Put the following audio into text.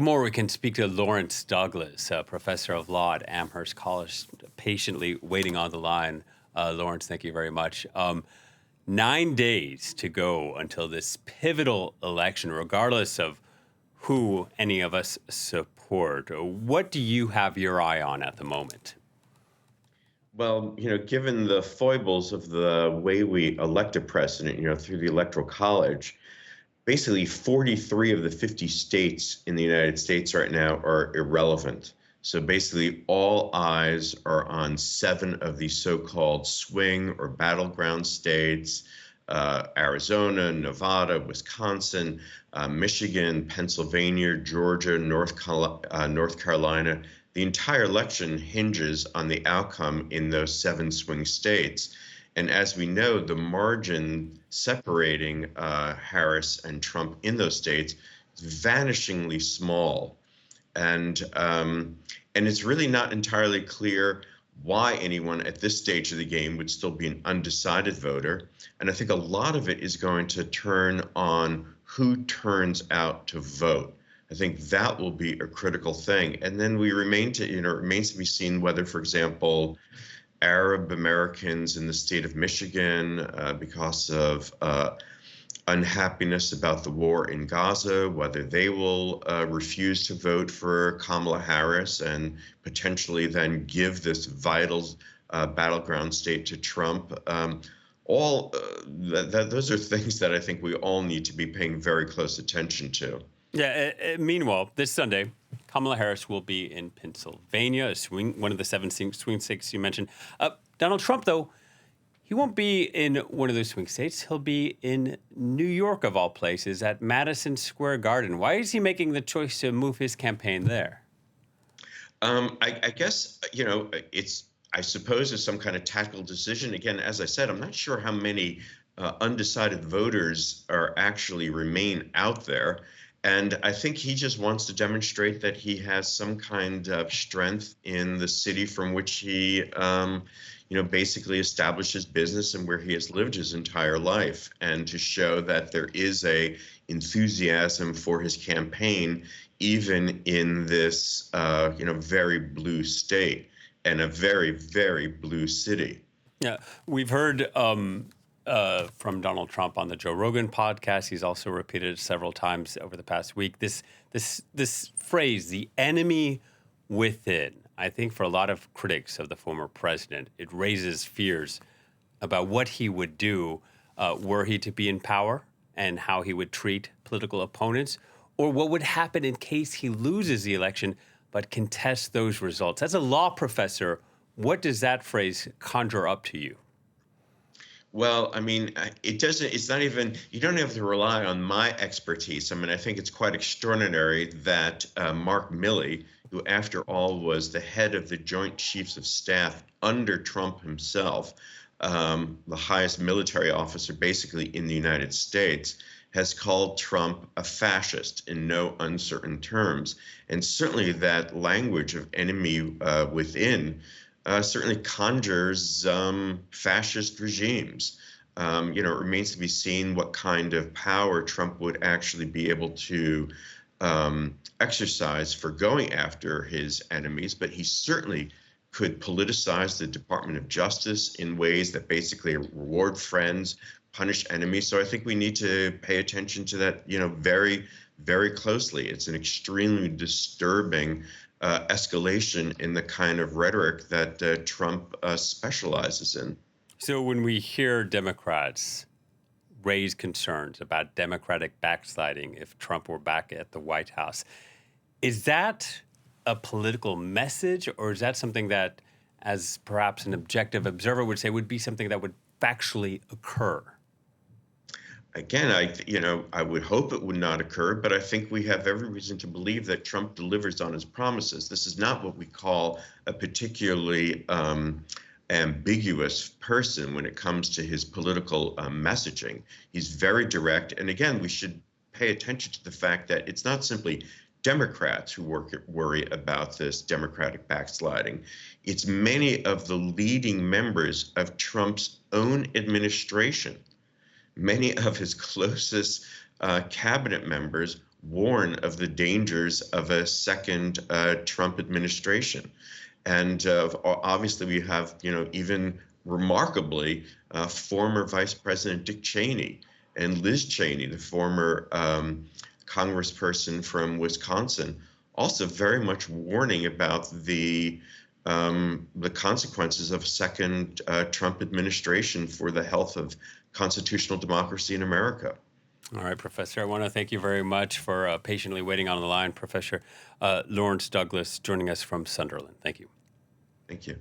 For more, we can speak to Lawrence Douglas, a professor of law at Amherst College, patiently waiting on the line. Lawrence, thank you very much. 9 days to go until this pivotal election, regardless of who any of us support. What do you have your eye on at the moment? Well, given the foibles of the way we elect a president, through the Electoral College, basically 43 of the 50 states in the United States right now are irrelevant. So basically, all eyes are on 7 of these so-called swing or battleground states: Arizona, Nevada, Wisconsin, Michigan, Pennsylvania, Georgia, North Carolina. The entire election hinges on the outcome in those 7 swing states. And as we know, the margin separating Harris and Trump in those states is vanishingly small. And it's really not entirely clear why anyone at this stage of the game would still be an undecided voter. And I think a lot of it is going to turn on who turns out to vote. I think that will be a critical thing. And then it remains to be seen whether, for example, Arab Americans in the state of Michigan, because of unhappiness about the war in Gaza, whether they will refuse to vote for Kamala Harris and potentially then give this vital battleground state to Trump. Those are things that I think we all need to be paying very close attention to. Yeah. Meanwhile, this Sunday, Kamala Harris will be in Pennsylvania, one of the 7 swing states you mentioned. Donald Trump, though, he won't be in one of those swing states. He'll be in New York, of all places, at Madison Square Garden. Why is he making the choice to move his campaign there? I guess, I suppose it's some kind of tactical decision. Again, as I said, I'm not sure how many undecided voters actually remain out there. And I think he just wants to demonstrate that he has some kind of strength in the city from which he, basically established his business and where he has lived his entire life, and to show that there is a enthusiasm for his campaign, even in this, very blue state and a very, very blue city. Yeah, we've heard from Donald Trump on the Joe Rogan podcast. He's also repeated it several times over the past week. This phrase, the enemy within. I think for a lot of critics of the former president, it raises fears about what he would do were he to be in power and how he would treat political opponents, or what would happen in case he loses the election but contests those results. As a law professor, what does that phrase conjure up to you? Well, I mean, it's not even, you don't have to rely on my expertise. I mean, I think it's quite extraordinary that Mark Milley, who after all was the head of the Joint Chiefs of Staff under Trump himself, the highest military officer basically in the United States, has called Trump a fascist in no uncertain terms. And certainly that language of enemy within certainly conjures fascist regimes. It remains to be seen what kind of power Trump would actually be able to exercise for going after his enemies, but he certainly could politicize the Department of Justice in ways that basically reward friends, punish enemies. So I think we need to pay attention to that, very, very closely. It's an extremely disturbing escalation in the kind of rhetoric that Trump specializes in. So when we hear Democrats raise concerns about Democratic backsliding if Trump were back at the White House, is that a political message, or is that something that, as perhaps an objective observer would say, would be something that would factually occur? Again, I would hope it would not occur, but I think we have every reason to believe that Trump delivers on his promises. This is not what we call a particularly ambiguous person when it comes to his political messaging. He's very direct. And again, we should pay attention to the fact that it's not simply Democrats who worry about this Democratic backsliding. It's many of the leading members of Trump's own administration. Many of his closest cabinet members warn of the dangers of a second Trump administration. And obviously, we have, even remarkably, former Vice President Dick Cheney and Liz Cheney, the former congressperson from Wisconsin, also very much warning about the consequences of a second Trump administration for the health of constitutional democracy in America. All right, Professor, I want to thank you very much for patiently waiting on the line. Professor Lawrence Douglas joining us from Sunderland. Thank you. Thank you.